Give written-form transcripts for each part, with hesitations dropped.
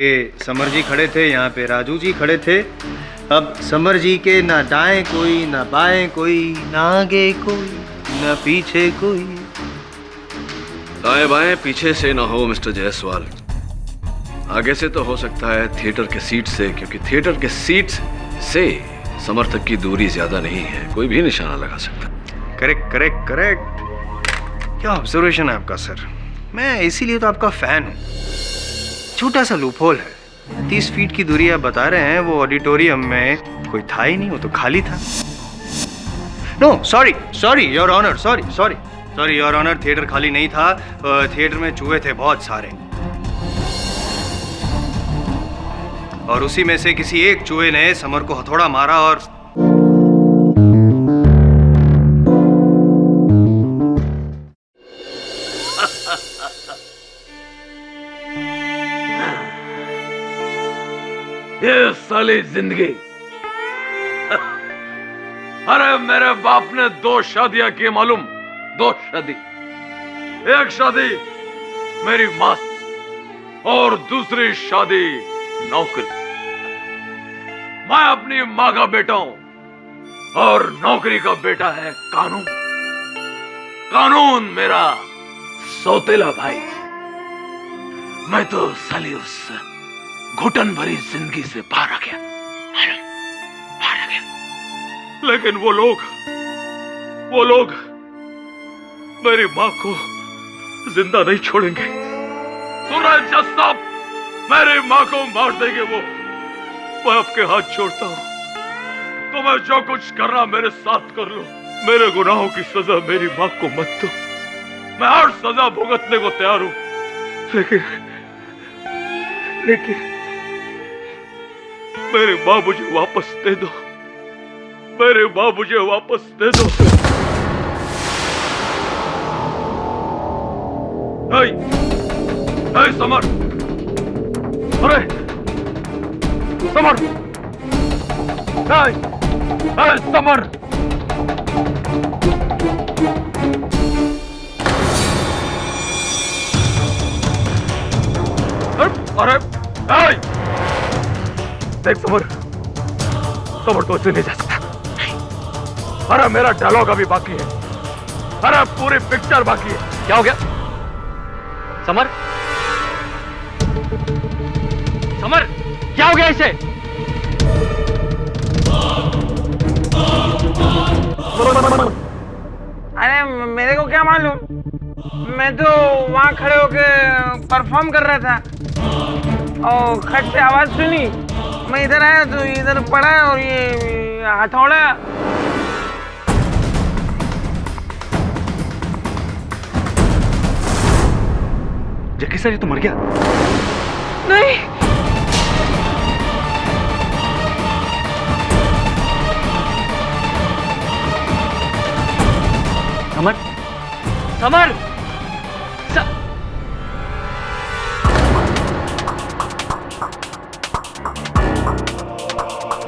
ये समर जी खड़े थे, यहाँ पे राजू जी खड़े थे। अब समर जी के ना दाएं कोई, ना बाएं कोई, ना आगे कोई, ना पीछे कोई। दाएं बाएं पीछे से ना हो मिस्टर जायसवाल, आगे से तो हो सकता है थिएटर के सीट से, क्योंकि थिएटर के सीट से समर तक की दूरी ज्यादा नहीं है, कोई भी निशाना लगा सकता। Correct correct correct. क्या ऑब्जर्वेशन है आपका सर। मैं इसीलिए तो आपका फैन हूँ। छोटा सा लूपहोल है, 30 फीट की दूरी आप बता रहे हैं, वो ऑडिटोरियम में कोई था ही नहीं, वो तो खाली था। No sorry sorry your honour, sorry sorry sorry your honour, theatre खाली नहीं था, थिएटर में चूहे थे बहुत सारे, और उसी में से किसी एक चूहे ने समर को हथौड़ा मारा और ये साली जिंदगी। अरे मेरे बाप ने 2 शादियां की मालूम, 2 शादी। एक शादी मेरी मां से और दूसरी शादी नौकरी। मैं अपनी मां का बेटा हूं और नौकरी का बेटा है कानून। कानून मेरा सौतेला भाई। मैं तो साली उस घुटन भरी जिंदगी से बाहर आ गया, बाहर आ गया। लेकिन वो लोग मेरी मां को जिंदा नहीं छोड़ेंगे। सूरज जज साहब मेरी मां को मार देंगे वो। मैं आपके हाथ छोड़ता हूं, तुम्हें जो कुछ करना मेरे साथ कर लो। मेरे गुनाहों की सजा मेरी मां को मत दो। मैं हर सजा भुगतने को तैयार हूं, लेकिन मेरे मां मुझे वापस दे दो। मेरे मां मुझे वापस दे दो। हे समर, अरे समर, हे समर, अरे देख समर तो ऐसे नहीं जा सकता। अरे मेरा डायलॉग अभी बाकी है, अरे पूरी पिक्चर बाकी है। क्या हो गया समर? समर क्या हो गया इसे? अरे मेरे को क्या मालूम, मैं तो वहां खड़े होके परफॉर्म कर रहा था और खट से आवाज सुनी, मैं इधर आया तो इधर पड़ा और ये हथौड़ा। जक्की सर ये तो मर गया। नहीं, समर, समर,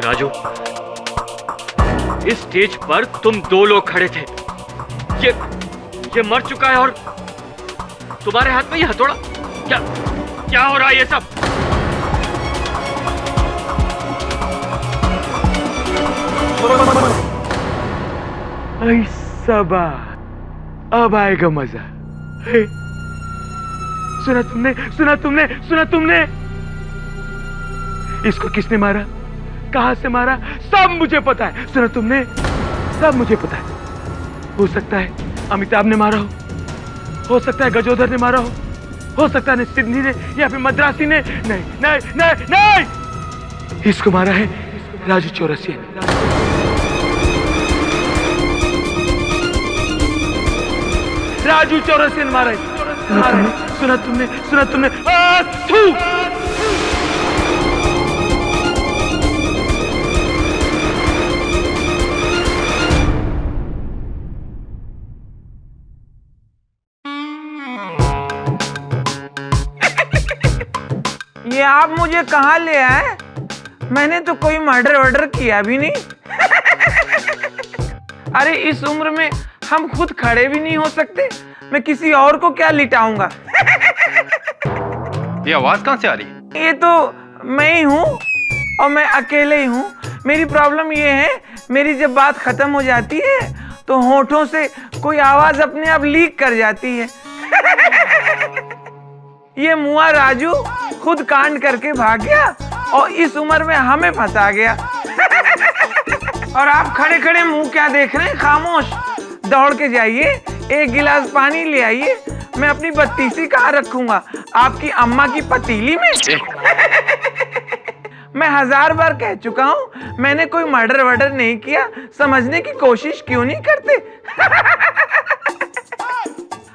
राजू, इस स्टेज पर तुम 2 लोग खड़े थे। ये मर चुका है और तुम्हारे हाथ में ये हथौड़ा। क्या हो रहा है ये सब? सबा अब आएगा मजा। सुना तुमने इसको किसने मारा, कहां से मारा, सब मुझे पता है। सुना तुमने, सब मुझे पता है। हो सकता है अमिताभ ने मारा हो सकता है गजोधर ने मारा हो सकता है सिडनी ने या फिर मद्रासी ने। नहीं नहीं नहीं नहीं, इसको मारा है राजू चौरसिया ने। राजू चौरसिया ने मारा है। सुना तुमने ये आप मुझे कहाँ ले आए? मैंने तो कोई मर्डर किया भी नहीं। अरे इस उम्र में हम खुद खड़े भी नहीं हो सकते, मैं किसी और को क्या लिटाऊंगा। ये आवाज कहां से आ रही है? ये तो मैं ही हूँ और मैं अकेले ही हूँ। मेरी प्रॉब्लम ये है, मेरी जब बात खत्म हो जाती है तो होठों से कोई आवाज अपने आप लीक कर जाती है। ये मुआ राजू खुद कांड करके भाग गया और इस उम्र में हमें फंसा गया। और आप खड़े खड़े मुंह क्या देख रहे हैं? खामोश, दौड़ के जाइए, एक गिलास पानी ले आइए। मैं अपनी बत्तीसी कहाँ रखूंगा? आपकी अम्मा की पतीली में? मैं 1000 बार कह चुका हूँ, मैंने कोई मर्डर वर्डर नहीं किया। समझने की कोशिश क्यों नहीं करते?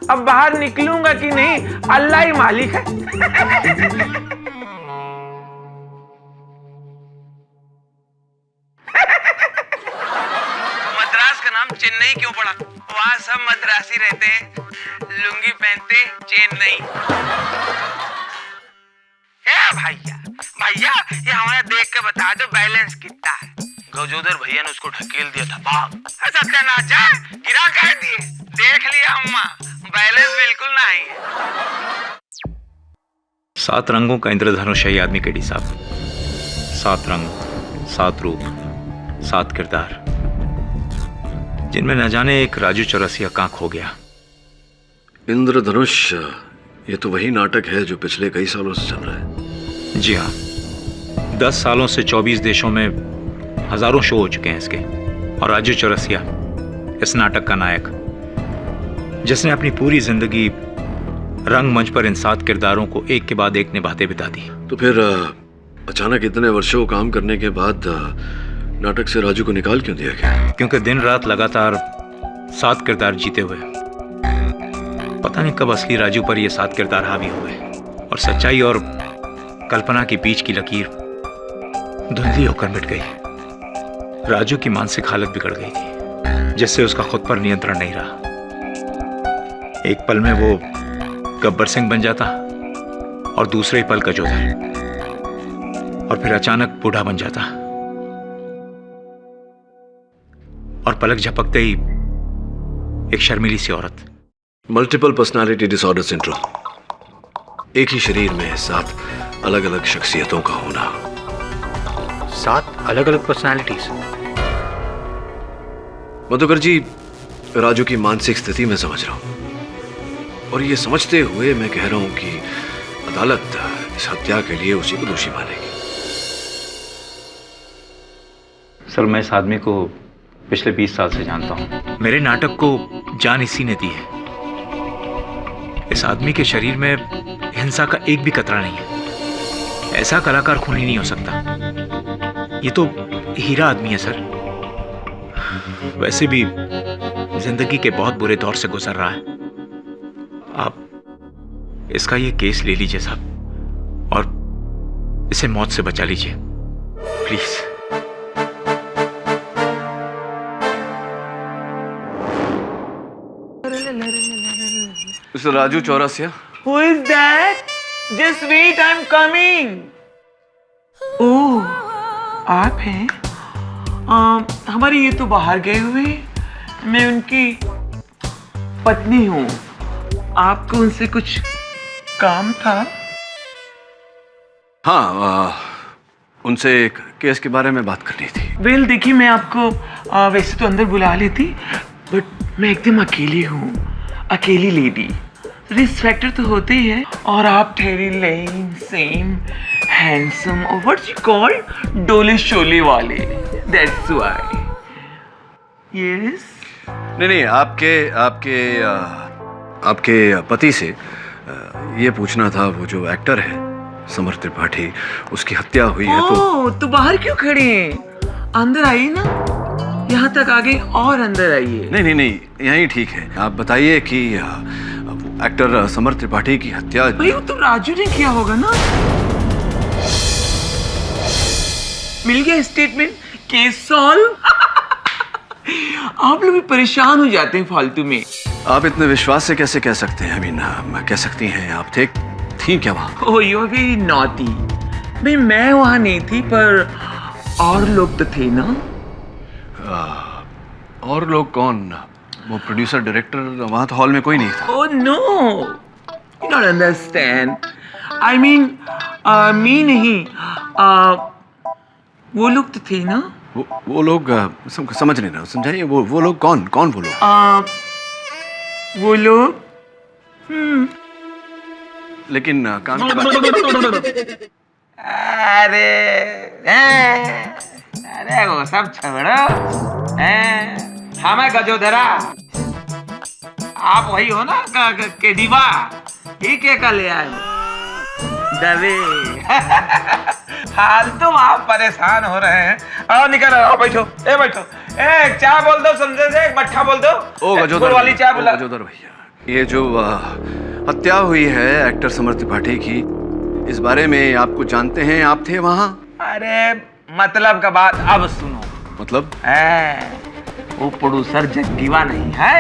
अब बाहर निकलूंगा कि नहीं, अल्लाह ही मालिक है। मद्रास का नाम चेन्नई क्यों पड़ा? वहाँ सब मद्रासी रहते हैं, लुंगी पहनते, चेन नहीं। भैया भैया, ये हमारा देख के बता दो बैलेंस कितना है? गजोदर भैया ने उसको ढकेल दिया था बाप। सत्यानाश, गिरा कह दिए। देख लिया अम्मा, बैलेंस बिल्कुल नहीं है। 7 रंगों का इंद्रधनुष है ये आदमी केडी साहब। 7 रंग, 7 रूप, 7 किरदार, जिनमें न जाने एक राजू चौरसिया कहाँ खो गया। इंद्रधनुष, ये तो वही नाटक है जो पिछले कई सालों से चल रहा है। जी हाँ, 10 सालों से 24 देशों में हजारों शो हो चुके हैं इसके। और राजू चौरसिया इस नाटक का नायक, जिसने अपनी पूरी जिंदगी रंगमंच पर इन 7 किरदारों को एक के बाद एक निभाते बिता दी। तो फिर अचानक इतने वर्षों काम करने के बाद नाटक से राजू को निकाल क्यों दिया गया? क्योंकि दिन रात लगातार 7 किरदार जीते हुए पता नहीं कब असली राजू पर ये 7 किरदार हावी हो गए और सच्चाई और कल्पना के बीच की लकीर धुंधली होकर मिट गई। राजू की मानसिक हालत बिगड़ गई थी, जिससे उसका खुद पर नियंत्रण नहीं रहा। एक पल में वो गब्बर सिंह बन जाता और दूसरे ही पल गजोदर, और फिर अचानक बूढ़ा बन जाता और पलक झपकते ही एक शर्मीली सी औरत। मल्टीपल पर्सनालिटी डिसऑर्डर सिंड्रोम, एक ही शरीर में 7 अलग अलग शख्सियतों का होना। 7 अलग अलग पर्सनालिटीज? मधुकर जी, राजू की मानसिक स्थिति मैं समझ रहा हूं, और ये समझते हुए मैं कह रहा हूं कि अदालत इस हत्या के लिए उसी को दोषी मानेगी। सर, मैं इस आदमी को पिछले 20 साल से जानता हूं। मेरे नाटक को जान इसी ने दी है। इस आदमी के शरीर में हिंसा का एक भी कतरा नहीं है। ऐसा कलाकार खूनी नहीं हो सकता। ये तो हीरा आदमी है सर। वैसे भी जिंदगी के बहुत बुरे दौर से गुजर रहा है। आप इसका ये केस ले लीजिए साहब, और इसे मौत से बचा लीजिए please. Mister Raju Chaurasia. Who is that? Just wait, I'm coming. ओह, आप हैं? हमारे ये तो बाहर गए हुए। मैं उनकी पत्नी हूँ। आपको उनसे कुछ काम था? हाँ, उनसे एक केस के बारे में बात करनी थी। वेल, देखिए, मैं आपको वैसे तो अंदर बुला लेती, बट मैं एकदम अकेली हूँ, अकेली लेडी। रिस्क फैक्टर तो होते ही है, और आप ठहरी लेन, सेम, हैंडसम, और व्हाट यू कॉल डोले शोले वाले। That's why. यस। नहीं, आपके पति से ये पूछना था, वो जो एक्टर है समर त्रिपाठी, उसकी हत्या हुई है तो बाहर क्यों खड़े हैं? अंदर आइए ना, यहाँ तक आ गए और अंदर आइए। नहीं, यहीं ठीक है। आप बताइए कि एक्टर समर त्रिपाठी की हत्या। भाई, वो तो राजू ने किया होगा ना। मिल गया स्टेटमेंट, केस सॉल्व। आप लोग भी परेशान हो जाते हैं फालतू में। आप इतने विश्वास से कैसे कह सकते हैं? कह सकती हैं आप थी क्या वहाँ? ओह, यू आर वेरी नॉटी। भाई, मैं वहाँ नहीं थी, पर और लोग तो थे ना। और लोग कौन? वो प्रोड्यूसर, डायरेक्टर? वहाँ तो हॉल में कोई नहीं था। Oh no, you don't understand. I mean me नहीं, वो लोग तो थे ना। वो लोग समझ नहीं रहा, समझाइए। वो लोग कौन कौन वो लोग? वो लोग लेकिन काम की बात। अरे वो सब छोड़ो, हमें गजोधरा, आप वही हो ना के दीवा ही के ले आए हो दबे। हाल तुम आप परेशान हो रहे हैं। आओ निकल, आओ बैठो, बैठो। एक चाय बोल दो, समझे से एक मट्ठा बोल दो। ओ गजोधर वाली चाय बुला। गजोधर भैया, ये जो हत्या हुई है एक्टर समर त्रिपाठी की, इस बारे में आप कुछ जानते हैं? आप थे वहाँ? अरे मतलब का बात अब सुनो। मतलब? वो प्रोड्यूसर जग्गीवा नहीं है?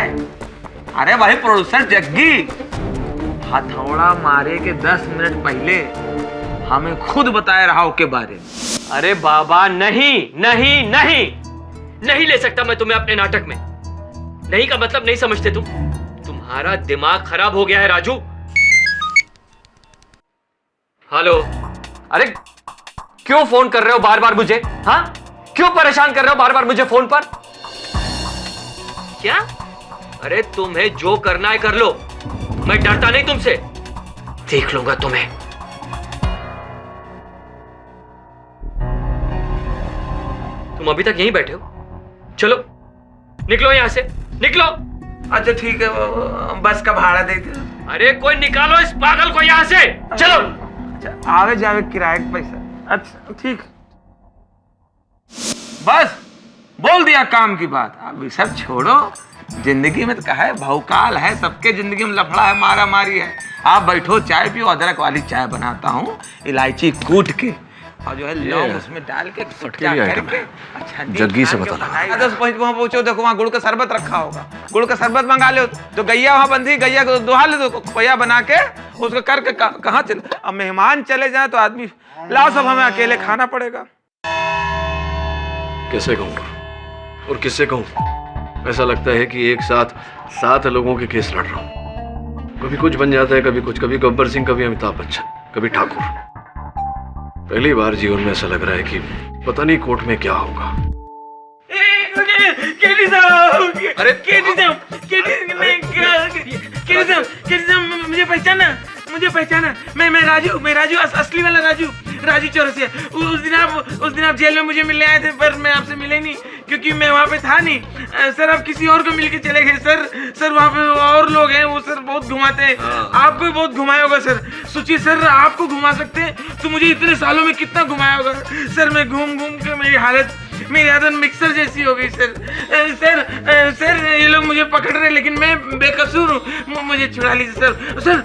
अरे वही प्रोड्यूसर जग्गी हथौड़ा मारे के 10 मिनट पहले हमें खुद बताया रहा के बारे में। अरे बाबा नहीं नहीं नहीं, नहीं ले सकता मैं तुम्हें अपने नाटक में। नहीं का मतलब नहीं समझते तुम? तुम्हारा दिमाग खराब हो गया है राजू। हेलो, अरे क्यों फोन कर रहे हो बार बार मुझे? हाँ, क्यों परेशान कर रहे हो बार बार मुझे फोन पर? क्या? अरे तुम्हें जो करना है कर लो, मैं डरता नहीं तुमसे, देख लूंगा तुम्हें। तुम अभी तक यहीं बैठे हो? चलो निकलो यहां से, निकलो। अच्छा ठीक है, बस का भाड़ा दे दो। अरे कोई निकालो इस पागल को यहां से, चलो। अच्छा, आवे जावे किराए का पैसा। अच्छा ठीक, बस बोल दिया काम की बात। अभी सब छोड़ो, जिंदगी में तो कहा है भौकाल है, सबके जिंदगी में लफड़ा है, मारा मारी है। आप बैठो, चाय पियो, अदरक वाली चाय बनाता हूँ, इलायची कूट के और जो है लौंग उसमें डाल के करके। अच्छा जग्गी से पता लगा। तो वहाँ पहुंचो, देखो वहाँ गुड़ का शरबत रखा होगा, गुड़ का शरबत मंगा लो। तो गैया वहाँ बंधी, गैया को दुहा ले दो, खोया बना के उसको करके कहाँ चले। अब मेहमान चले जाए तो आदमी लाओ, सब हमें अकेले खाना पड़ेगा। कैसे कहूँ और किससे कहूँ? ऐसा लगता है कि एक साथ 7 लोगों के केस लड़ रहा हूँ। कभी कुछ बन जाता है, कभी कुछ, कभी गब्बर सिंह, कभी अमिताभ बच्चन, कभी ठाकुर। पहली बार जीवन में ऐसा लग रहा है कि पता नहीं कोर्ट में क्या होगा। अरे मुझे पहचाना, मैं राजू, असली वाला राजू चौरसिया। उस दिन आप जेल में मुझे मिलने आए थे, पर मैं आपसे मिले नहीं क्योंकि मैं वहाँ पे था नहीं। सर आप किसी और को मिलके चले गए। सर वहाँ पे और लोग हैं, वो सर बहुत घुमाते हैं। आपको भी बहुत घुमाया होगा सर। सोचिए सर, आपको घुमा सकते हैं तो मुझे इतने सालों में कितना घुमाया होगा सर। मैं घूम के मेरी आदत मिक्सर जैसी हो गई सर। ये लोग मुझे पकड़ रहे, लेकिन मैं बेकसूर हूँ, मुझे छुड़ा लीजिए सर।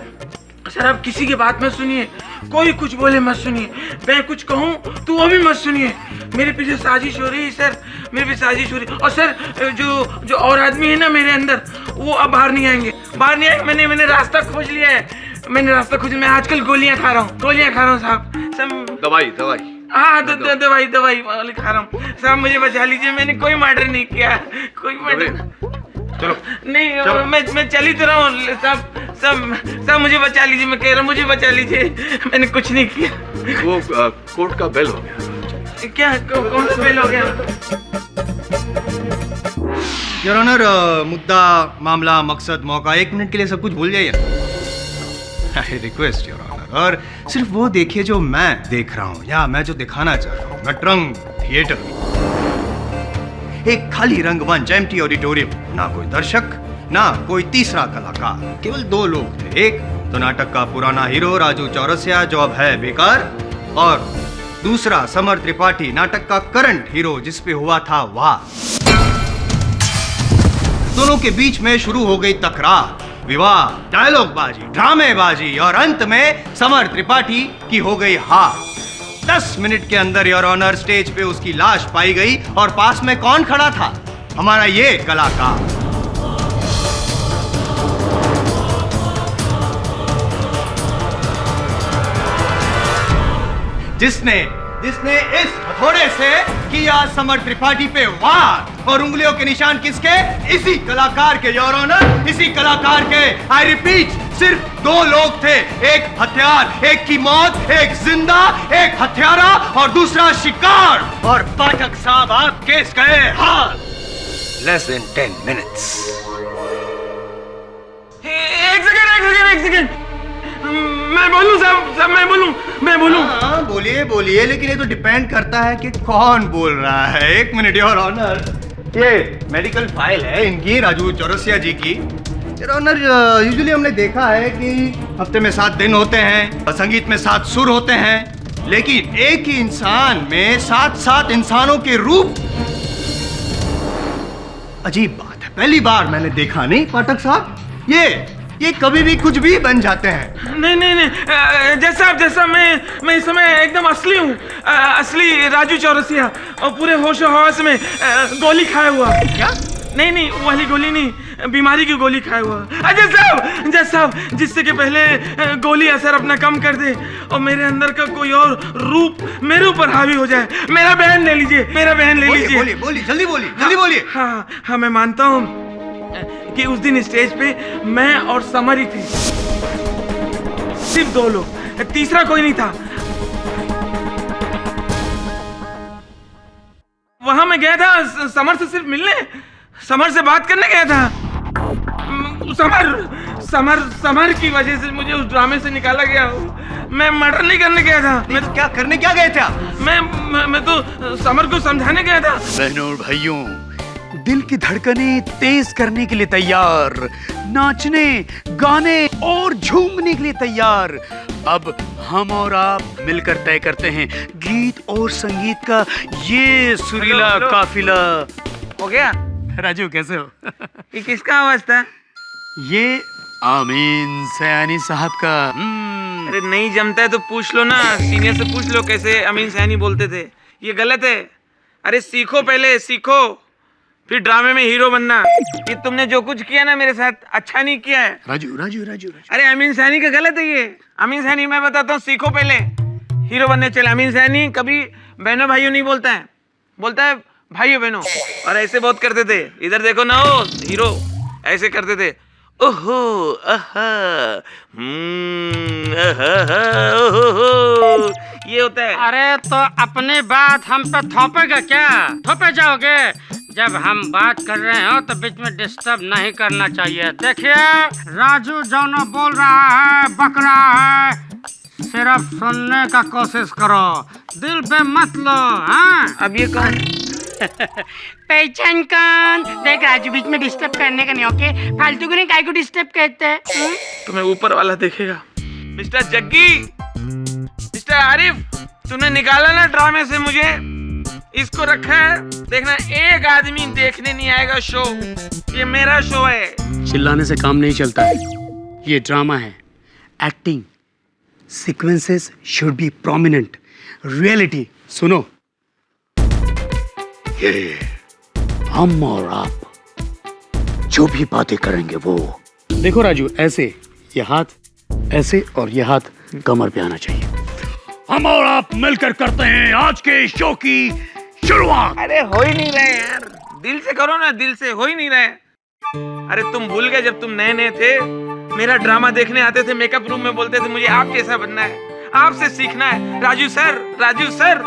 आप किसी की बात मत सुनिए, कोई कुछ बोले मत सुनिए। मैं कुछ कहूँ तो वो भी मत सुनिए। मेरे पीछे साजिश हो रही है सर, मेरे पीछे साजिश हो रही है। और सर जो और आदमी है ना मेरे अंदर, वो अब बाहर नहीं आएंगे। मैंने रास्ता खोज लिया है। मैं आजकल गोलियां खा रहा हूँ साहब। दवाई हाँ, दवाई वाली खा रहा हूँ साहब। मुझे बचा लीजिए, मैंने कोई मर्डर नहीं किया, कोई मर्डर चलो नहीं। चलो। मैं चली तो रहा हूँ साहब, मुझे बचा लीजिए। मैं कह रहा हूँ मुझे बचा लीजिए, मैंने कुछ नहीं किया। वो कोर्ट का बेल हो गया। क्या कौन सा बेल हो गया? योर ऑनर, मुद्दा, मामला, मकसद, मौका, 1 मिनट के लिए सब कुछ भूल जाइए। आई रिक्वेस्ट योर ऑनर, और सिर्फ वो देखिए जो मैं देख रहा हूँ या मैं जो दिखाना चाह रहा हूँ। नटरंग थिएटर, एक खाली रंगमंच, एम्प्टी ऑडिटोरियम, ना कोई दर्शक, ना कोई तीसरा कलाकार, केवल 2 लोग थे। एक तो नाटक का पुराना हीरो राजू चौरसिया, जो अब है बेकार, और दूसरा समर त्रिपाठी, नाटक का करंट हीरो, जिसपे हुआ था वार। दोनों के बीच में शुरू हो गई तकरार, विवाद, डायलॉगबाजी, ड्रामेबाजी, और अंत में समर त्रिपाठी की हो गई हार। 10 मिनट के अंदर योर ऑनर स्टेज पे उसकी लाश पाई गई, और पास में कौन खड़ा था? हमारा ये कलाकार। जिसने जिसने इस हथौड़े से किया समर त्रिपाठी पे वार, और उंगलियों के निशान किसके? इसी कलाकार के, योर ऑनर, इसी कलाकार के। आई रिपीट, सिर्फ 2 लोग थे, एक हथियार, एक की मौत, एक जिंदा, एक हत्यारा और दूसरा शिकार। और पाठक साहब आप केस गए हार। Less than 10 minutes. एक सेकंड। मैं बोलूं साहब, मैं बोलूं। हाँ, बोलिए बोलिए, लेकिन ये तो डिपेंड करता है कि कौन बोल रहा है। 1 मिनट योर ऑनर, ये मेडिकल फाइल है इनकी, राजू चौरसिया जी की। योर ऑनर, यूजुअली हमने देखा है कि हफ्ते में 7 दिन होते हैं, संगीत में 7 सुर होते हैं, लेकिन एक ही इंसान में 7 इंसानों के रूप। अजीब बात है, पहली बार मैंने देखा। नहीं पाठक साहब, ये कभी भी कुछ भी बन जाते हैं। नहीं, जैसा मैं इस समय एकदम असली हूँ, असली राजू चौरसिया, और पूरे होश हवास में गोली खाया हुआ। क्या? नहीं, वो वाली गोली नहीं, बीमारी की गोली खाया हुआ। जज साहब, जिससे कि पहले गोली असर अपना कम कर दे और मेरे अंदर का कोई और रूप मेरे ऊपर हावी हो जाए। मेरा बहन ले लीजिए। बोलिए, जल्दी बोलिए। हाँ, मैं मानता हूँ कि उस दिन स्टेज पे मैं और समर ही थे, सिर्फ 2 लोग, तीसरा कोई नहीं था। वहां मैं गया था समर से सिर्फ मिलने, समर से बात करने गया था। समर की वजह से मुझे उस ड्रामे से निकाला गया। मैं मर्डर नहीं करने गया था। मैं तो क्या करने क्या गए थे आप? मैं तो समर को समझाने गया था। बहनों और भाइयों, दिल की धड़कनें तेज करने के लिए तैयार, नाचने, गाने और झूमने के लिए तैयार। अब हम और आप मिलकर तय करते हैं गीत और संगीत का ये सुरीला काफिला। हो गया? राजू कैसे हो? ये किसका आवाज था? ये आमीन सयानी साहब का। अरे नहीं जमता है तो पूछ लो ना, सीनियर से पूछ लो कैसे अमीन सयानी बोलते थे। ये गलत है। अरे सीखो, पहले सीखो, फिर ड्रामे में हीरो बनना। ये तुमने जो कुछ किया ना मेरे साथ, अच्छा नहीं किया है। राजू। अरे अमीन सयानी का गलत है ये। अमीन सयानी मैं बताता हूँ, सीखो पहले, हीरो बनने चले। अमीन सयानी कभी बहनों भाइयों नहीं बोलता है, बोलता है भाइयों बहनों। और ऐसे बहुत करते थे, इधर देखो ना, ओ हीरो ऐसे करते थे। ओहो आहा, ओहो, ये होता है। अरे तो अपनी बात हम पे थोपेगा क्या? थोपे जाओगे? जब हम बात कर रहे हो तो बीच में डिस्टर्ब नहीं करना चाहिए। देखिए, राजू जो बोल रहा है, बक रहा है, सिर्फ सुनने का कोशिश करो, दिल पे मत लो। हाँ, अब ये कौन? पहचान कौन? देख राजू, बीच में डिस्टर्ब करने का नहीं, ओके? फालतू को नहीं, काय को डिस्टर्ब कहते हैं? तुम्हें ऊपर वाला देखेगा। मिस्टर जग्गी, मिस्टर आरिफ, तूने निकाला ना ड्रामे से मुझे, इसको रखा है। देखना, एक आदमी देखने नहीं आएगा शो। ये मेरा शो है। चिल्लाने से काम नहीं चलता है, ये ड्रामा है, acting. Sequences should be prominent, reality. सुनो, ये हम और आप जो भी बातें करेंगे वो, देखो राजू, ऐसे, ये हाथ ऐसे और ये हाथ कमर पे आना चाहिए। हम और आप मिलकर करते हैं आज के शो की शुरुआत। अरे हो ही नहीं रहे यार, दिल से करो ना, दिल से। हो ही नहीं रहे। अरे तुम भूल गए जब तुम नए नए थे, मेरा ड्रामा देखने आते थे, मेकअप रूम में बोलते थे मुझे आप जैसा बनना है, आपसे सीखना है, राजू सर।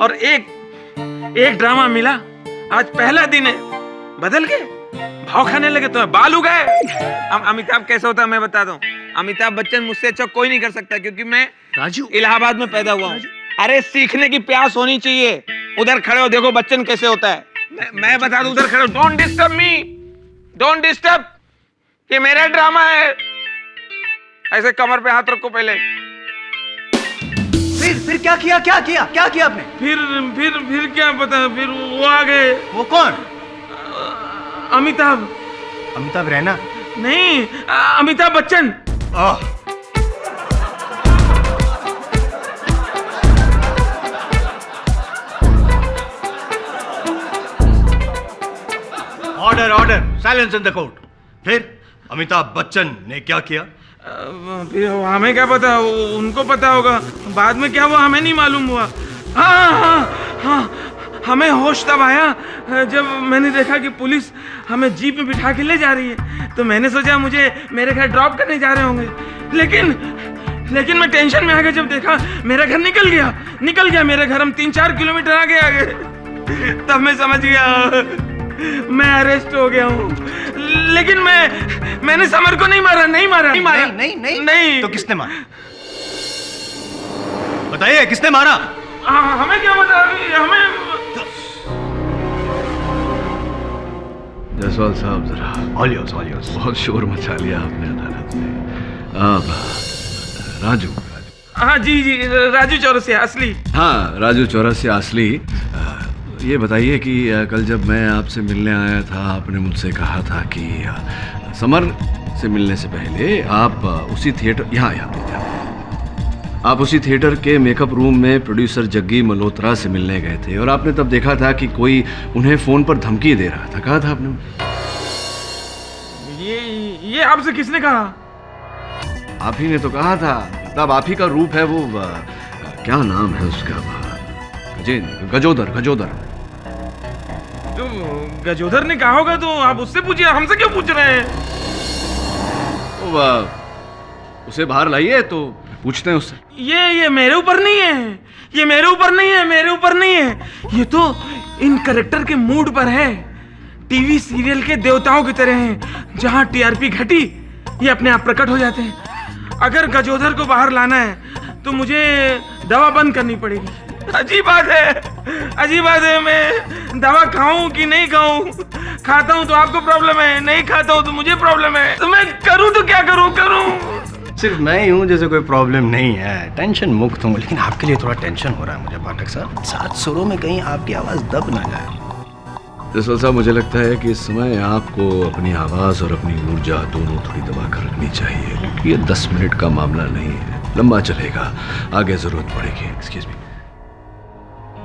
और एक ड्रामा मिला, आज पहला दिन है, बदल गए, भाव खाने लगे, तो बाल उगाए। अमिताभ कैसा होता है मैं बता दूं। अमिताभ बच्चन मुझसे अच्छा कोई नहीं कर सकता, क्योंकि मैं राजू इलाहाबाद में पैदा हुआ हूँ। अरे सीखने की प्यास होनी चाहिए। उधर खड़े हो, देखो बच्चन कैसे होता है। मैं बता दूं, उधर खड़े हो, don't disturb me, don't disturb, ये मेरा ड्रामा है। ऐसे कमर पे हाथ रखो पहले। फिर क्या किया आपने? फिर क्या पता, फिर वो आ गए। वो कौन? अमिताभ रैना? नहीं, Amitabh Bachchan. Order, silence in the court. फिर अमिताभ बच्चन ने क्या किया? फिर हमें क्या पता, उनको पता होगा। बाद में क्या हुआ हमें नहीं मालूम हुआ। हाँ, हमें होश तब आया जब मैंने देखा कि पुलिस हमें जीप में बिठा के ले जा रही है। तो मैंने सोचा मुझे मेरे घर ड्रॉप करने जा रहे होंगे, लेकिन मैं टेंशन में आ गया जब देखा मेरा घर निकल गया मेरा घर। हम 3-4 किलोमीटर आगे आ गए। तब मैं समझ गया मैं अरेस्ट हो गया हूँ। लेकिन मैंने समर को नहीं मारा। नहीं। तो किसने मारा? बताइए, किसने मारा? हमें क्या बता रही है? हमें जायसवाल साहब, जरा ऑल योर्स। बहुत शोर मचा लिया आपने अदालत में। आप राजू। हाँ जी, राजू चौरसिया असली। हाँ, राजू चौरसिया असली। ये बताइए कि कल जब मैं आपसे मिलने आया था, आपने मुझसे कहा था कि समर से मिलने से पहले आप उसी थिएटर आप उसी थिएटर के मेकअप रूम में प्रोड्यूसर जग्गी मल्होत्रा से मिलने गए थे, और आपने तब देखा था कि कोई उन्हें फोन पर धमकी दे रहा था। कहा था आपने? ये आपसे किसने कहा? आप ही ने तो कहा था। तब आप ही का रूप है वो, क्या नाम है उसका? गजोदर। तो गजोदर ने कहा होगा तो आप उससे पूछिए, हमसे क्यों पूछ रहे हैं? उसे बाहर लाइए तो पूछते हैं उससे। ये मेरे ऊपर नहीं है। ये तो इन कैरेक्टर के मूड पर है। टीवी सीरियल के देवताओं की तरह हैं, जहां टीआरपी घटी ये अपने आप प्रकट हो जाते हैं। अगर गजोदर को बाहर लाना है तो मुझे दवा बंद करनी पड़ेगी। अजीब बात है, मैं दवा खाऊं कि नहीं खाऊं? खाता हूं तो आपको प्रॉब्लम है, नहीं खाता हूं तो मुझे प्रॉब्लम है। तो मैं करूं तो क्या करूं? सिर्फ मैं ही हूँ जैसे कोई प्रॉब्लम नहीं है, टेंशन मुक्त हूँ। लेकिन आपके लिए थोड़ा टेंशन हो रहा है मुझे पाठक साहब। 7 सुरों में कहीं आपकी आवाज़ दब ना जाए। जायसवाल साहब, मुझे लगता है कि इस समय आपको अपनी आवाज़ और अपनी ऊर्जा दोनों थोड़ी दबा कर रखनी चाहिए, क्योंकि ये 10 मिनट का मामला नहीं है, लंबा चलेगा, आगे ज़रूरत पड़ेगी। एक्सक्यूज मी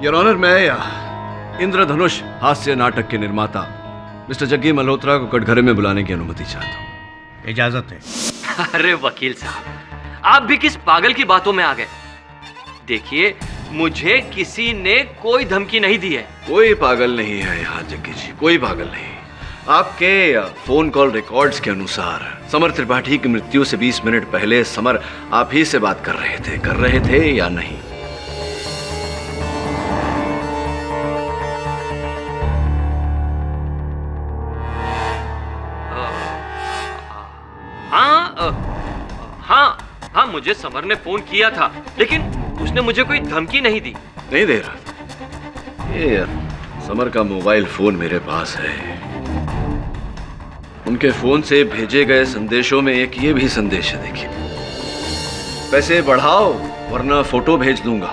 योर ऑनर, मैं इंद्रधनुष हास्य नाटक के निर्माता मिस्टर जग्गी मल्होत्रा को कटघरे में बुलाने की अनुमति चाहता हूँ। इजाज़त है। अरे वकील साहब, आप भी किस पागल की बातों में आ गए? देखिए, मुझे किसी ने कोई धमकी नहीं दी है। कोई पागल नहीं है यहाँ जग्गी जी, कोई पागल नहीं। आपके फोन कॉल रिकॉर्ड्स के अनुसार समर त्रिपाठी की मृत्यु से 20 मिनट पहले समर आप ही से बात कर रहे थे या नहीं? हाँ, मुझे समर ने फोन किया था, लेकिन उसने मुझे कोई धमकी नहीं दी। नहीं दे रहा था? ये समर का मोबाइल फोन मेरे पास है। उनके फोन से भेजे गए संदेशों में एक ये भी संदेश है, देखिए। पैसे बढ़ाओ वरना फोटो भेज दूंगा।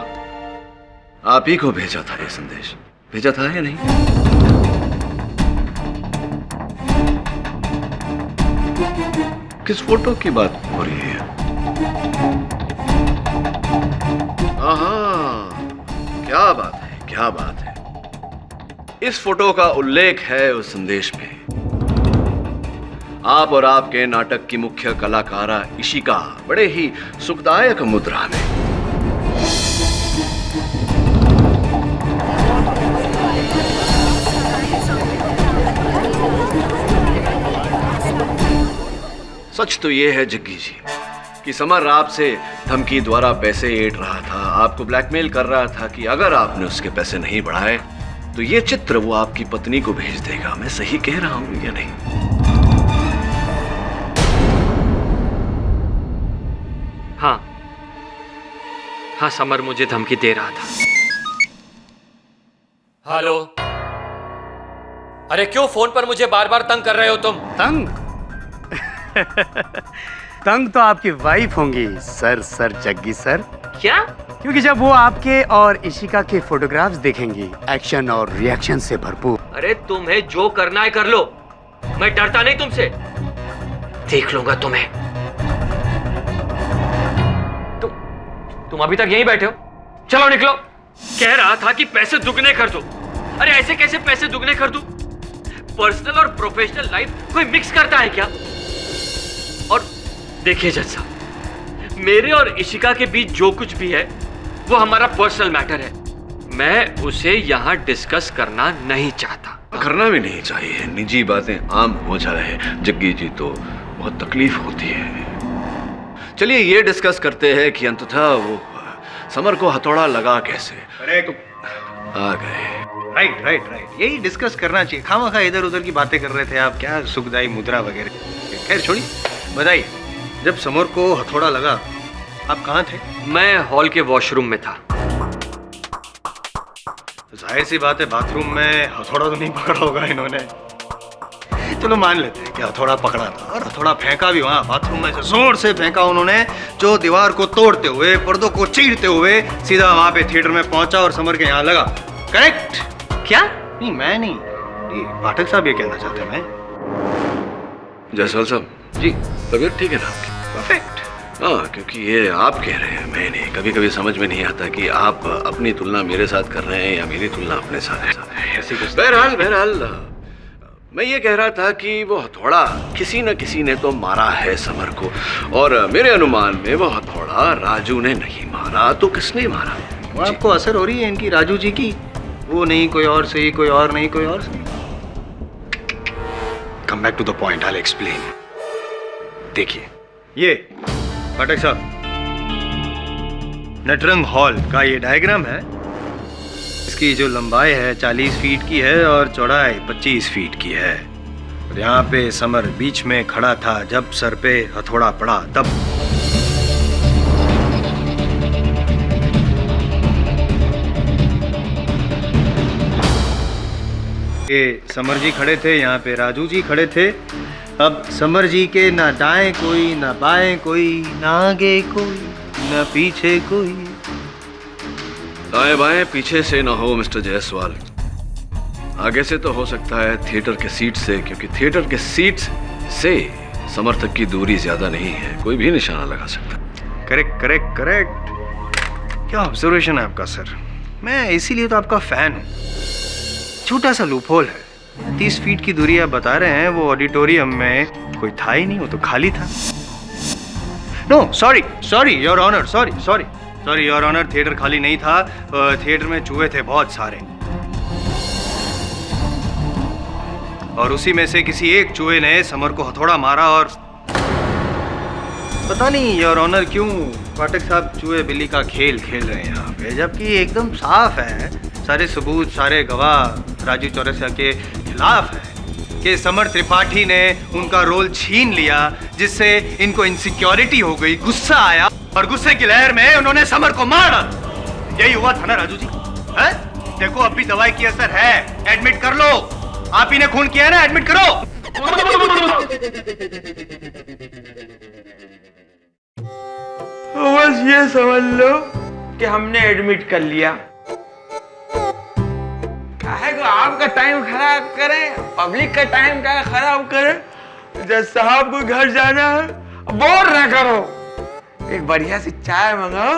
आप ही को भेजा था ये संदेश, भेजा था या नहीं? किस फोटो की बात हो रही है? क्या बात है। इस फोटो का उल्लेख है उस संदेश में। आप और आपके नाटक की मुख्य कलाकारा इशिका बड़े ही सुखदायक मुद्रा में। सच तो यह है जग्गी जी कि समर आपसे धमकी द्वारा पैसे ऐंठ रहा था, आपको ब्लैकमेल कर रहा था कि अगर आपने उसके पैसे नहीं बढ़ाए तो ये चित्र वो आपकी पत्नी को भेज देगा। मैं सही कह रहा हूं या नहीं? हाँ, समर मुझे धमकी दे रहा था। हेलो, अरे क्यों फोन पर मुझे बार बार तंग कर रहे हो तुम? तंग? तंग तो आपकी वाइफ होंगी सर जग्गी सर। क्या? क्योंकि जब वो आपके और इशिका के फोटोग्राफ्स देखेंगी, एक्शन और रिएक्शन से भरपूर। अरे तुम्हें जो करना है कर लो, मैं डरता नहीं तुमसे। देख लूंगा तुम्हें। तुम अभी तक यहीं बैठे हो? चलो निकलो। कह रहा था कि पैसे दुगने कर दो। अरे ऐसे कैसे पैसे दुगने कर दूं? पर्सनल और प्रोफेशनल लाइफ कोई मिक्स करता है क्या? और देखिए जज साहब, मेरे और इशिका के बीच जो कुछ भी है वो हमारा पर्सनल मैटर है। मैं उसे यहाँ डिस्कस करना नहीं चाहता। करना भी नहीं चाहिए, निजी बातें आम हो जाए जग्गी जी तो बहुत तकलीफ होती है। चलिए ये डिस्कस करते हैं कि अंततः वो समर को हथौड़ा लगा कैसे। आ गए। राइट राइट राइट, यही डिस्कस करना चाहिए। खामखा इधर उधर की बातें कर रहे थे आप, क्या सुखदाई मुद्रा वगैरह। खैर छोड़िए, बताइए जब समर को हथौड़ा लगा आप कहाँ थे? मैं हॉल के वॉशरूम में था। जाहिर सी बात है बाथरूम में हथौड़ा तो नहीं पकड़ा होगा इन्होंने। चलो मान लेते हैं कि हथौड़ा पकड़ा था और हथौड़ा फेंका भी वहां बाथरूम में से जोर से फेंका उन्होंने, जो दीवार को तोड़ते हुए पर्दों को चीरते हुए सीधा वहां पे थिएटर में पहुंचा और समर के यहाँ लगा। करेक्ट? क्या? नहीं मैं नहीं, ये पाठक साहब ये कहना चाहते हैं। मैं जायसवाल साहब जी तबीयत ठीक है ना आपकी? परफेक्ट। हाँ, क्योंकि ये आप कह रहे हैं, मैं नहीं। कभी कभी समझ में नहीं आता कि आप अपनी तुलना मेरे साथ कर रहे हैं या मेरी तुलना अपने साथ है। ऐसी कुछ बहरहाल मैं ये कह रहा था कि वो हथौड़ा किसी न किसी ने तो मारा है समर को, और मेरे अनुमान में वो हथौड़ा राजू ने नहीं मारा तो किसने मारा? वो आपको असर हो रही है इनकी राजू जी की? वो नहीं कोई और सही, कोई और नहीं कोई और सही। Come back to the point, I will explain. देखिए ये पाठक साहब, नटरंग हॉल का ये डायग्राम है। इसकी जो लंबाई है 40 फीट की है और चौड़ाई 25 फीट की है। और यहाँ पे समर बीच में खड़ा था जब सर पे हथौड़ा पड़ा तब। ये समर जी खड़े थे, यहाँ पे राजू जी खड़े थे। अब समर जी के ना दाएं कोई, ना बाएं कोई, ना आगे कोई, ना पीछे कोई। दाएं बाएं पीछे से ना हो मिस्टर जायसवाल, आगे से तो हो सकता है थिएटर के सीट से, क्योंकि थिएटर के सीट से समर तक की दूरी ज्यादा नहीं है, कोई भी निशाना लगा सकता। Correct correct correct. क्या ऑब्जर्वेशन है आपका सर। मैं इसीलिए तो आपका फैन हूँ। छोटा सा लूपहोल है, 30 फीट की दूरी आप बता रहे हैं, वो ऑडिटोरियम में कोई था ही नहीं, वो तो खाली था। No sorry sorry your honour, sorry sorry sorry your honour, theatre खाली नहीं था, थिएटर में चूहे थे बहुत सारे, और उसी में से किसी एक चूहे ने समर को हथौड़ा मारा। और पता नहीं योर ऑनर क्यों पाठक साहब चूहे बिल्ली का खेल खेल रहे हैं यहाँ पे, जबकि एकदम साफ है, सारे सबूत सारे गवाह राजू चौरसिया के खिलाफ है कि समर त्रिपाठी ने उनका रोल छीन लिया, जिससे इनको इनसिक्योरिटी हो गई, गुस्सा आया और गुस्से की लहर में उन्होंने समर को मार डाला। यही हुआ था ना राजू जी? है? देखो अब भी दवाई की असर है, एडमिट कर लो। आप ही ने खून किया है ना, एडमिट करो। बस ये समझ लो कि हमने एडमिट कर लिया। काहे को आपका टाइम खराब करें, पब्लिक का टाइम का खराब करें। जज साहब को घर जाना है, बोर ना करो, एक बढ़िया सी चाय मंगाओ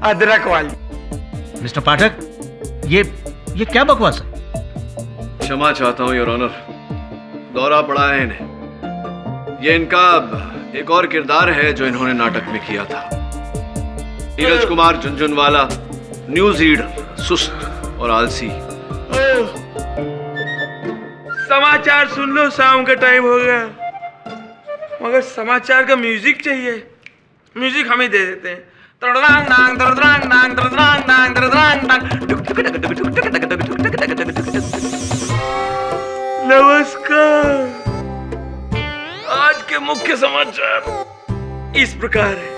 अदरक वाली। मिस्टर पाठक, ये क्या बकवास है? क्षमा चाहता हूँ योर ऑनर, दौरा पड़ा है इन्हें। ये इनका एक और किरदार है जो इन्होंने नाटक में किया था। नीरज कुमार झुनझुनवाला, न्यूज रीडर, सुस्त और आलसी। समाचार सुन लो, शाम का टाइम हो गया, मगर समाचार का म्यूजिक चाहिए। म्यूजिक हम ही दे देते हैं। नमस्कार। आज के मुख्य समाचार इस प्रकार है।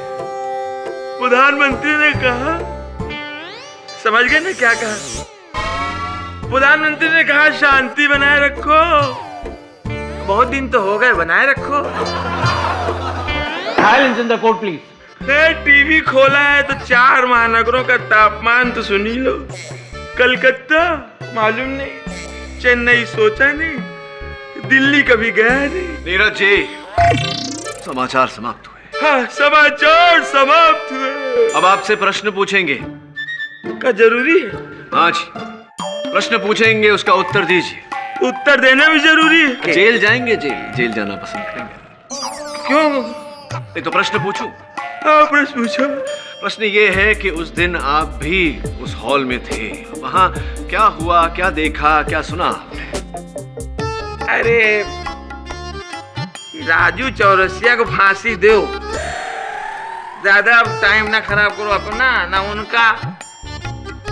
प्रधानमंत्री ने कहा, समझ गए ना क्या कहा? प्रधानमंत्री ने कहा शांति बनाए रखो। बहुत दिन तो हो गए, बनाए रखो। Silence in the court, please. TV खोला है तो 4 महानगरों का तापमान तो सुन ही लो। कलकत्ता मालूम नहीं, चेन्नई सोचा नहीं, दिल्ली कभी गया नहीं। नीरज जी, समाचार समाप्त हुए। हाँ, समाचार समाप्त हुए। अब आपसे प्रश्न पूछेंगे। क्या जरूरी है? हाँ जी, प्रश्न पूछेंगे, उसका उत्तर दीजिए। उत्तर देना भी जरूरी है? जेल जाएंगे? जेल जाना पसंद करेंगे? क्यों? नहीं तो प्रश्न पूछूं? हाँ, प्रश्न पूछो। प्रश्न ये है कि उस दिन आप भी उस हॉल में थे, वहां क्या हुआ, क्या देखा, क्या सुना आपने? अरे राजू चौरसिया को फांसी दो, ज्यादा अब टाइम ना खराब करो अपना ना उनका।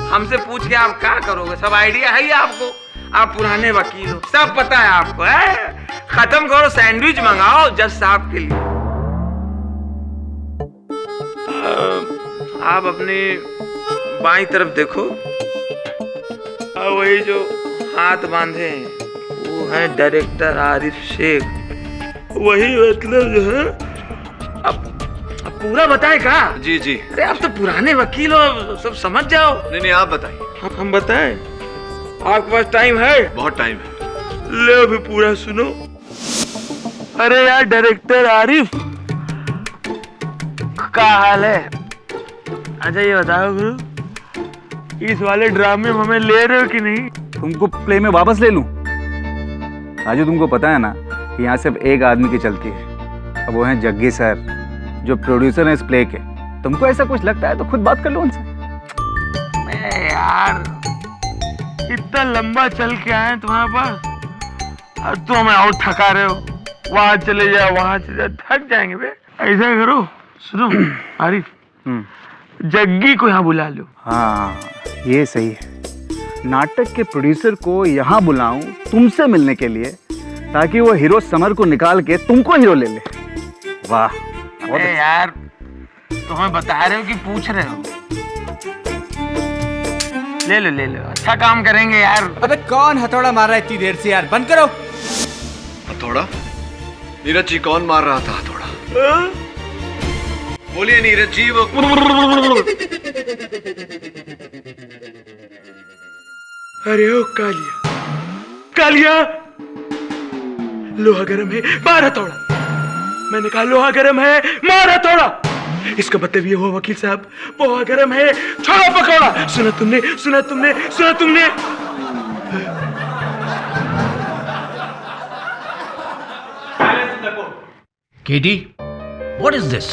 हमसे पूछ के आप क्या करोगे? सब आइडिया है ही आपको, आप पुराने वकील हो, सब पता है आपको। है खत्म करो, सैंडविच मंगाओ जज साहब के लिए। आप अपनी बाईं तरफ देखो, वही जो हाथ बांधे हैं वो है डायरेक्टर आरिफ शेख, वही मतलब जो है। अब पूरा बताए का? जी जी। अरे आप तो पुराने वकील हो, सब समझ जाओ। नहीं आप बताइए। हम बताएं? आपके पास टाइम है? बहुत टाइम है। ले भी पूरा सुनो। अरे यार डायरेक्टर आरिफ, क्या हाल है? अच्छा ये बताओ गुरु, इस वाले ड्रामे में हमें ले रहे हो कि नहीं? तुमको प्ले में वापस ले लूं? राजू तुमको पता है ना कि यहाँ सिर्फ एक आदमी की चलती है, अब वो है जग्गी सर, जो प्रोड्यूसर है इस प्ले के। तुमको ऐसा कुछ लगता है तो खुद बात कर लो उनसे। यार इतना लंबा चल के आए तुम्हारे पास और तुम हमें और थका रहे हो। वहां चले जाओ, वहां चले जाओ, थक जाएंगे बे। ऐसा करो, सुनो आरिफ, जग्गी को यहाँ बुला लो। हाँ ये सही है, नाटक के प्रोड्यूसर को यहाँ बुलाऊं तुमसे मिलने के लिए, ताकि वो हीरो समर को निकाल के तुमको हीरो ले ले। वाह अरे यार तुम्हें बता रहे हो कि पूछ रहे हो? ले लो, अच्छा काम करेंगे यार। अबे कौन हथौड़ा मार रहा है इतनी देर से यार? बंद करो। हथौड़ा? नीरज जी कौन मार रहा था हथौड़ा? बोलिए नीरज जी। वो अरे ओ कालिया, लोहा गरम है, मार हथौड़ा। मैंने कहा लोहा गरम है, मार हथौड़ा। इसका मतलब ये हुआ वकील साहब, लोहा गरम है, छोड़ो पकौड़ा। सुना तुमने? KD, what is this?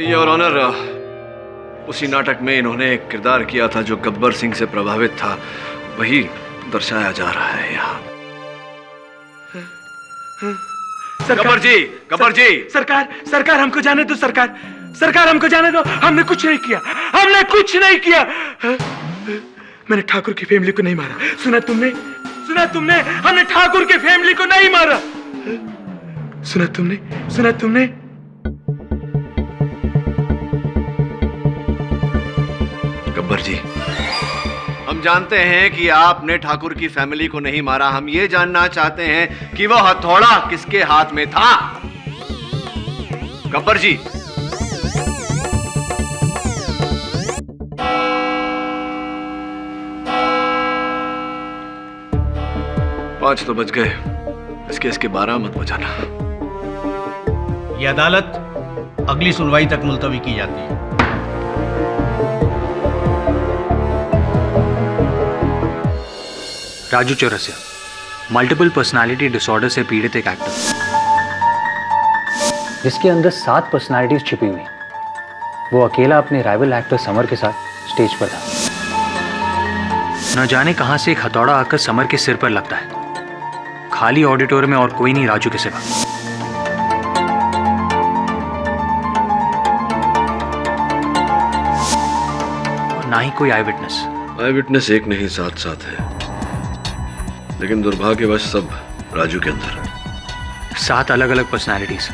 Your honour, उसी नाटक में इन्होंने एक किरदार किया था जो गब्बर सिंह से प्रभावित था, वही दर्शाया जा रहा है यहाँ। गब्बर जी, सरकार हमको जाने दो। सरकार हमको जाने दो। हमने कुछ नहीं किया। मैंने ठाकुर की फैमिली को नहीं मारा। सुना तुमने? हमने ठाकुर की फैमिली को नहीं मारा। सुना तुमने? गब्बर जी, हम जानते हैं कि आपने ठाकुर की फैमिली को नहीं मारा। हम ये जानना चाहते हैं कि वो हथौड़ा किसके हाथ में था? गब्बर जी। पांच तो बज गए, इस केस के 12 मत बजाना। ये अदालत अगली सुनवाई तक मुलतवी की जाती है। Raju Chaurasia, multiple personality disorder से पीड़ित एक एक्टर, जिसके अंदर 7 पर्सनालिटीज छिपी हुई। वो अकेला अपने राइवल एक्टर समर के साथ स्टेज पर था। न जाने कहां से एक हथौड़ा आकर समर के सिर पर लगता है। खाली ऑडिटोरियम में और कोई नहीं राजू के सिवा। और ना ही कोई आई विटनेस। एक नहीं 7 है, लेकिन दुर्भाग्यवश सब राजू के अंदर। 7 अलग अलग पर्सनालिटीज,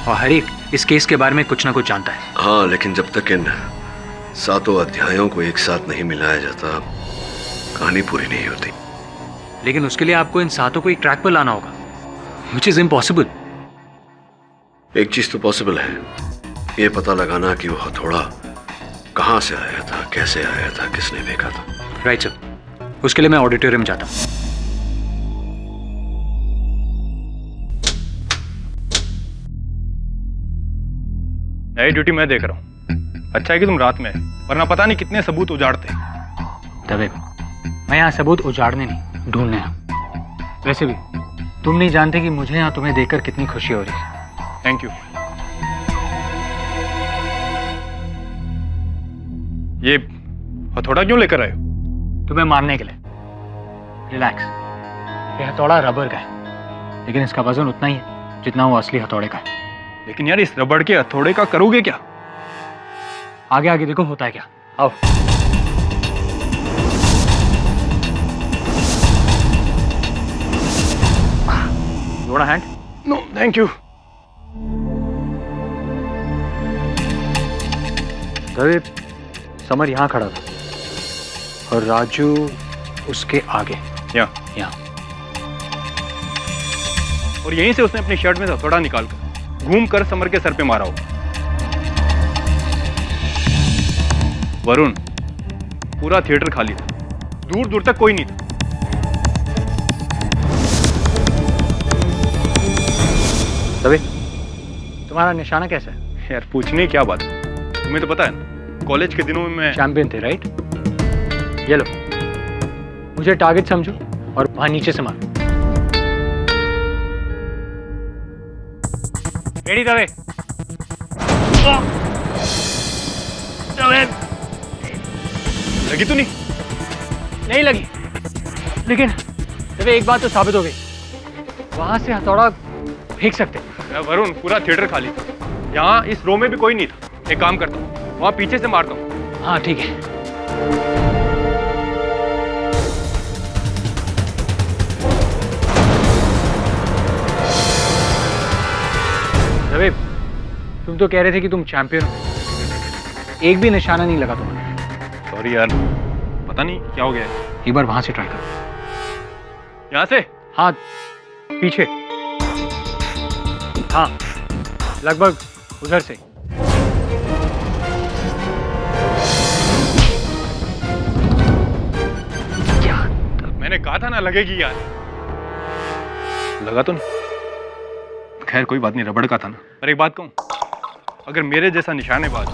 और हर एक इस केस के बारे में कुछ ना कुछ जानता है। हाँ, लेकिन जब तक इन 7 अध्यायों को एक साथ नहीं मिलाया जाता, कहानी पूरी नहीं होती। लेकिन उसके लिए आपको इन 7 को एक ट्रैक पर लाना होगा, which is impossible। एक चीज तो पॉसिबल है, ये पता लगाना कि वो हथौड़ा कहां से आया था, कैसे आया था, किसने फेंका था। राइट सर, उसके लिए मैं ऑडिटोरियम जाता हूं। नई ड्यूटी मैं देख रहा हूँ। अच्छा है कि तुम रात में, वरना पता नहीं कितने सबूत उजाड़ते। दबे, मैं यहाँ सबूत उजाड़ने नहीं, ढूंढने आया। वैसे भी तुम नहीं जानते कि मुझे यहाँ तुम्हें देखकर कितनी खुशी हो रही है। Thank you. ये हथौड़ा क्यों लेकर आए हो? तुम्हें मारने के लिए। रिलैक्स, ये हथौड़ा रबर का है, लेकिन इसका वजन उतना ही है जितना वो असली हथौड़े का है। लेकिन यार इस रबड़ के हथौड़े का करोगे क्या? आगे आगे देखो होता है क्या। आओ। You want a hand? No thank you. Dave, Samar यहाँ खड़ा था और राजू उसके आगे। यहाँ। और यहीं से उसने अपनी शर्ट में से हथौड़ा निकालकर घूम कर समर के सर पे मारा हो। वरुण, पूरा थिएटर खाली था, दूर दूर तक कोई नहीं था। दवे, तुम्हारा निशाना कैसा है? यार पूछने की क्या बात है, तुम्हें तो पता है ना, कॉलेज के दिनों में मैं चैंपियन थे, राइट? ये लो, मुझे टारगेट समझो और वहां नीचे से मारो। रेडी दवे? लगी तो नहीं? नहीं लगी, लेकिन दवे एक बात तो साबित हो गई, वहां से हथौड़ा फेंक सकते। वरुण, पूरा थिएटर खाली था, यहाँ इस रो में भी कोई नहीं था। एक काम करता हूँ, वहां पीछे से मारता हूँ। हाँ ठीक है। दवे, तुम तो कह रहे थे कि तुम चैंपियन हो, एक भी निशाना नहीं लगा तुम्हारा। सॉरी यार, पता नहीं क्या हो गया है। एक बार वहां से ट्राई करो। यहाँ से? हाँ, पीछे। हाँ, लगभग उधर से। क्या? मैंने कहा था ना लगेगी यार। लगा तो नहीं? खैर कोई बात नहीं, रबड़ का था ना। पर एक बात कहूं, अगर मेरे जैसा निशानेबाज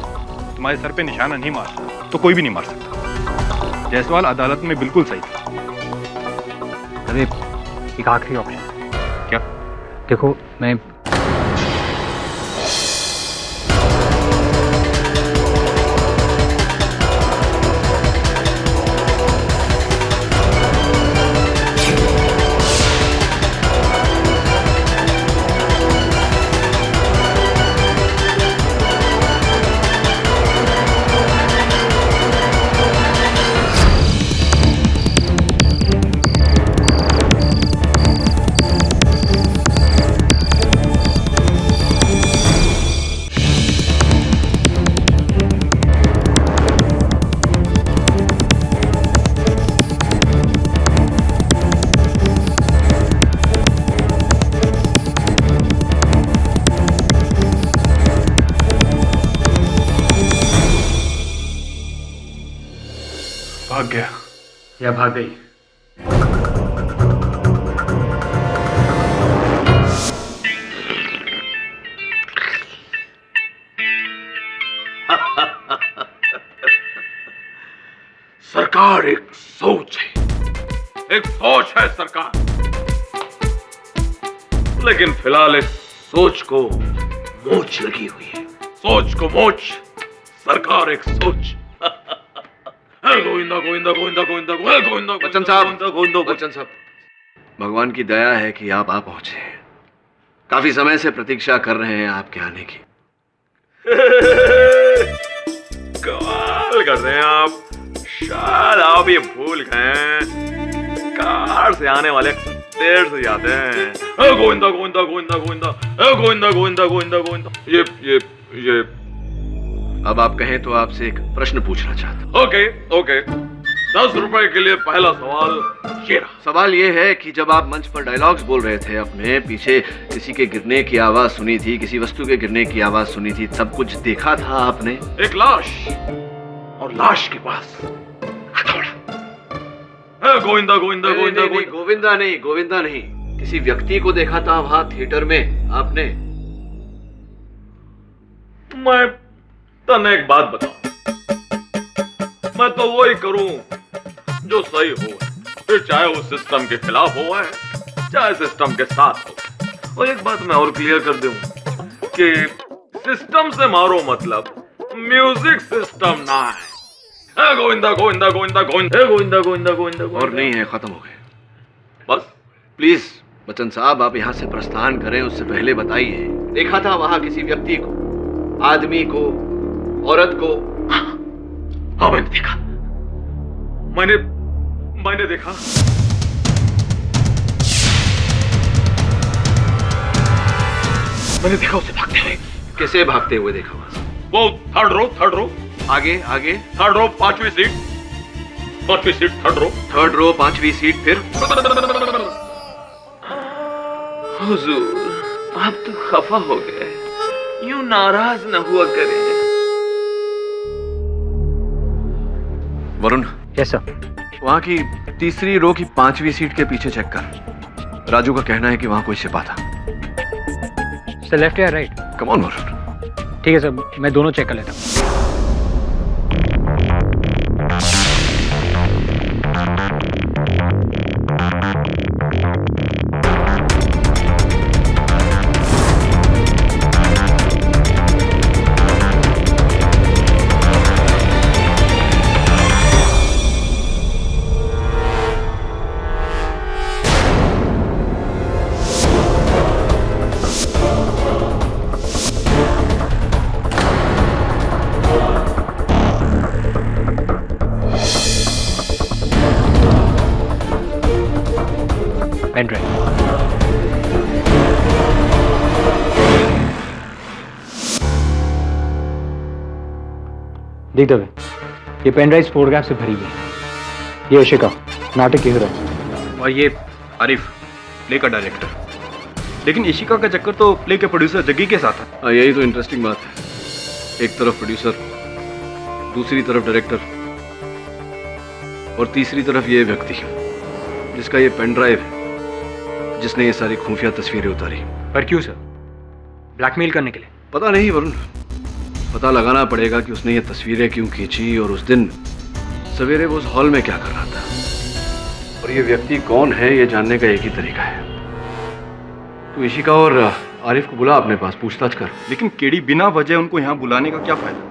तुम्हारे सर पे निशाना नहीं मार तो कोई भी नहीं मार सकता। जायसवाल अदालत में बिल्कुल सही था। अरे एक आखिरी ऑप्शन। क्या? देखो, मैं भाग गया या भाग गई। सरकार एक सोच है, एक सोच है सरकार, लेकिन फिलहाल इस सोच को मोच लगी हुई है। सोच को मोच, सरकार एक सोच। गोविंदा गोविंदा गोविंदा गोविंदा गोविंदा। बच्चन साहब, बच्चन साहब, भगवान की दया है कि आप आ पहुंचे। काफी समय से प्रतीक्षा कर रहे हैं आपके आने की। कमाल कर रहे हैं आप, शायद आप ये भूल गए, कार से आने वाले देर से जाते हैं। गोविंदा गोविंदा गोविंदा गोविंदा गोविंदा गोविंदा गोविंदा गोविंदा। ये अब आप कहें तो आपसे एक प्रश्न पूछना चाहता हूं। ओके, 10 रुपए के लिए पहला सवाल ये रहा। सवाल ये है कि जब आप मंच पर डायलॉग्स बोल रहे थे, अपने पीछे किसी के गिरने की आवाज सुनी थी, किसी वस्तु के गिरने की आवाज सुनी थी, सब कुछ देखा था आपने? एक लाश, और लाश के पास हथौड़ा। गोविंदा गोविंदा गोविंदा गोविंदा नहीं, किसी व्यक्ति को देखा था वहां थिएटर में आपने? मैं तने एक बात बताऊं, मैं तो वही करूं जो सही हो, फिर चाहे वो सिस्टम के खिलाफ हो चाहे सिस्टम के साथ हो। और एक बात मैं और क्लियर कर दूं कि सिस्टम से मारो मतलब म्यूजिक सिस्टम ना है, है गोविंदा गोविंदा गोविंदा गोविंदा, है गोविंदा गोविंदा गोविंदा और नहीं है, खत्म हो गए। बस प्लीज बच्चन साहब, आप यहाँ से प्रस्थान करें उससे पहले बताइए, देखा था वहां किसी व्यक्ति को, आदमी को, औरत को? हाँ मैंने देखा, मैंने देखा। मैंने देखा उसे भागते हुए। कैसे भागते हुए देखा वहां से? वो थर्ड रो। आगे आगे? थर्ड रो 5वीं सीट, थर्ड रो 5वीं सीट। फिर? हुजूर, आप तो खफा हो गए, यूं नाराज न हुआ करें। वरुण। Yes sir. वहां की तीसरी रो की 5वीं सीट के पीछे चेक कर। राजू का कहना है कि वहां कोई सिपा था। सर लेफ्ट या राइट? Come on Varun. ठीक है सर, मैं दोनों चेक कर लेता हूँ। Pen drive. देख दबे, ये पेन ड्राइव फोटोग्राफ से भरी हुई है। ये इशिका, नाटक की हीरो, और ये आरिफ, प्ले का डायरेक्टर। लेकिन इशिका का चक्कर तो प्ले के प्रोड्यूसर जग्गी के साथ है। यही तो इंटरेस्टिंग बात है, एक तरफ प्रोड्यूसर, दूसरी तरफ डायरेक्टर, और तीसरी तरफ ये व्यक्ति जिसका ये पेन ड्राइव है, जिसने ये सारी खुफिया तस्वीरें उतारी। पर क्यों सर? ब्लैकमेल करने के लिए? पता नहीं वरुण, पता लगाना पड़ेगा कि उसने ये तस्वीरें क्यों खींची और उस दिन सवेरे वो उस हॉल में क्या कर रहा था। और ये व्यक्ति कौन है, ये जानने का एक ही तरीका है। तू इशिका और आरिफ को बुला अपने पास, पूछताछ कर। लेकिन केडी, बिना वजह उनको यहाँ बुलाने का क्या फायदा?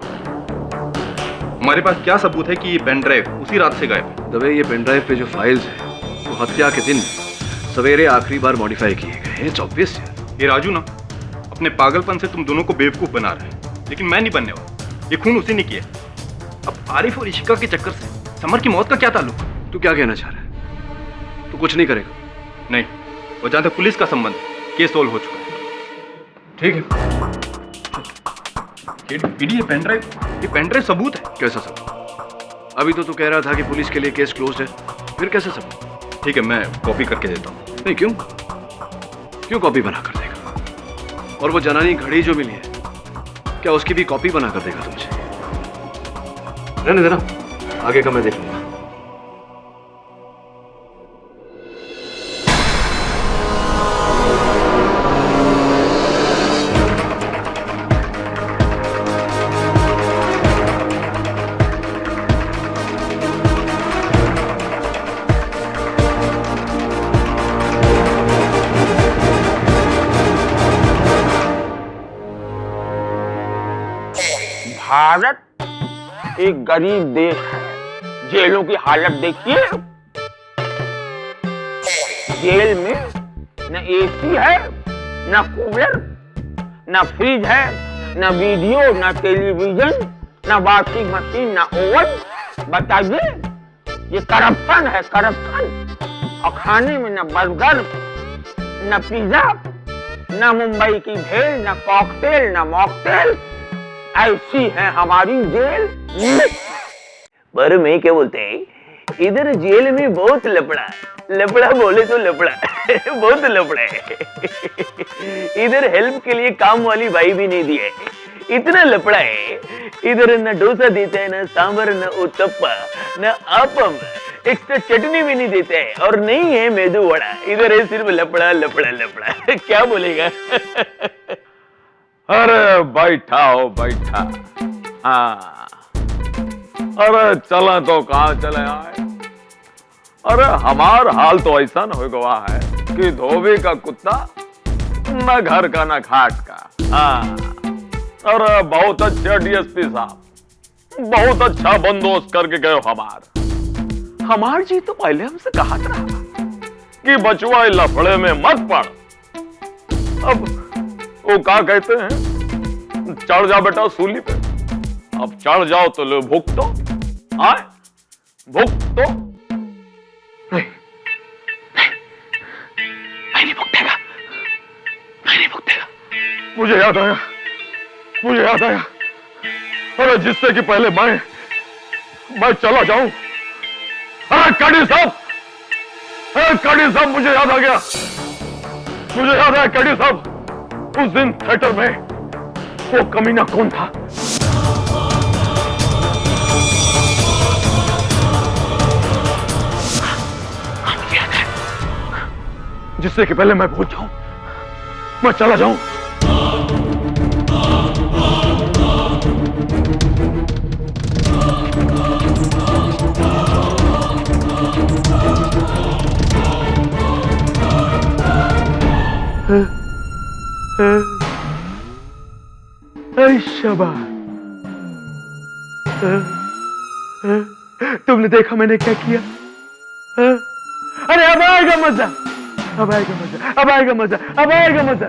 हमारे पास क्या सबूत है कि ये पेन ड्राइव उसी रात से गायब है? दबे, ये पेन ड्राइव पे जो फाइल्स हैं वो हत्या के दिन सवेरे आखिरी बार मॉडिफाई किए गए हैं। It's obvious. ये राजू ना अपने पागलपन से तुम दोनों को बेवकूफ बना रहे हैं, लेकिन मैं नहीं बनने वाला। ये खून उसी ने किया। अब आरिफ और इशिका के चक्कर से समर की मौत का क्या ताल्लुक? तू क्या कहना चाह रहा है? तू कुछ नहीं करेगा? नहीं, और जहां तक पुलिस का संबंध है, केस सोल्व हो चुका है। ठीक है। ये पेन ड्राइव सबूत है। कैसा सबूत? अभी तो तू कह रहा था कि पुलिस के लिए केस क्लोज है, फिर कैसे सबूत? ठीक है, मैं कॉपी करके देता हूँ। नहीं, क्यों कॉपी बना कर देगा? और वो जनानी घड़ी जो मिली है, क्या उसकी भी कॉपी बना कर देगा तुमसे? रहने देना, आगे का मैं देख लूंगा। भारत एक गरीब देश है। जेलों की हालत देखिए। जेल में न एसी है, न कूलर, न फ्रिज है, न वीडियो, न टेलीविजन, न वॉशिंग मशीन, न ओवन। बताइए, ये करप्शन है, करप्शन। और खाने में न बर्गर, न पिज्जा, न मुंबई की भेल, न कॉकटेल, न मॉकटेल। ऐसी है हमारी जेल। पर मैं क्या बोलते हैं, इधर जेल में बहुत लफड़ा, लफड़ा बोले तो लफड़ा बहुत लफड़ा है। इधर हेल्प के लिए काम वाली भाई भी नहीं दी है, इतना लफड़ा है। इधर न डोसा देते हैं, न सांबर, न उत्तप्पा, न आपम, एक्स्ट्रा चटनी भी नहीं देते हैं, और नहीं है मेदू वड़ा। इधर है सिर्फ लफड़ा लफड़ा लफड़ा। क्या बोलेगा? अरे बैठा हो, बैठा। हाँ, अरे चला तो कहाँ चले आए। अरे हमार हाल तो ऐसा न हो गया है कि धोबी का कुत्ता न घर का न घाट का। हाँ, अरे बहुत अच्छे डीएसपी साहब, बहुत अच्छा बंदोबस्त करके गए हमार जी तो पहले हमसे कहा था कि बचवा लफड़े में मत पड़। अब वो क्या कहते हैं, चढ़ जा बेटा सूली पे, अब चढ़ जाओ तो लो भुगतो, आए भुगतो। नहीं नहीं भुगतेगा, नहीं भुगतेगा। मुझे याद आया, अरे जिससे कि पहले मैं चला जाऊं। अरे कड़ी साहब, मुझे याद आ गया, कड़ी साहब, उस दिन थिएटर में वो कमीना कौन था? जिससे कि पहले मैं भूल जाऊं, मैं चला जाऊं। शाबाश, तुमने देखा मैंने क्या किया? अरे अब आएगा मजा, अब आएगा मजा।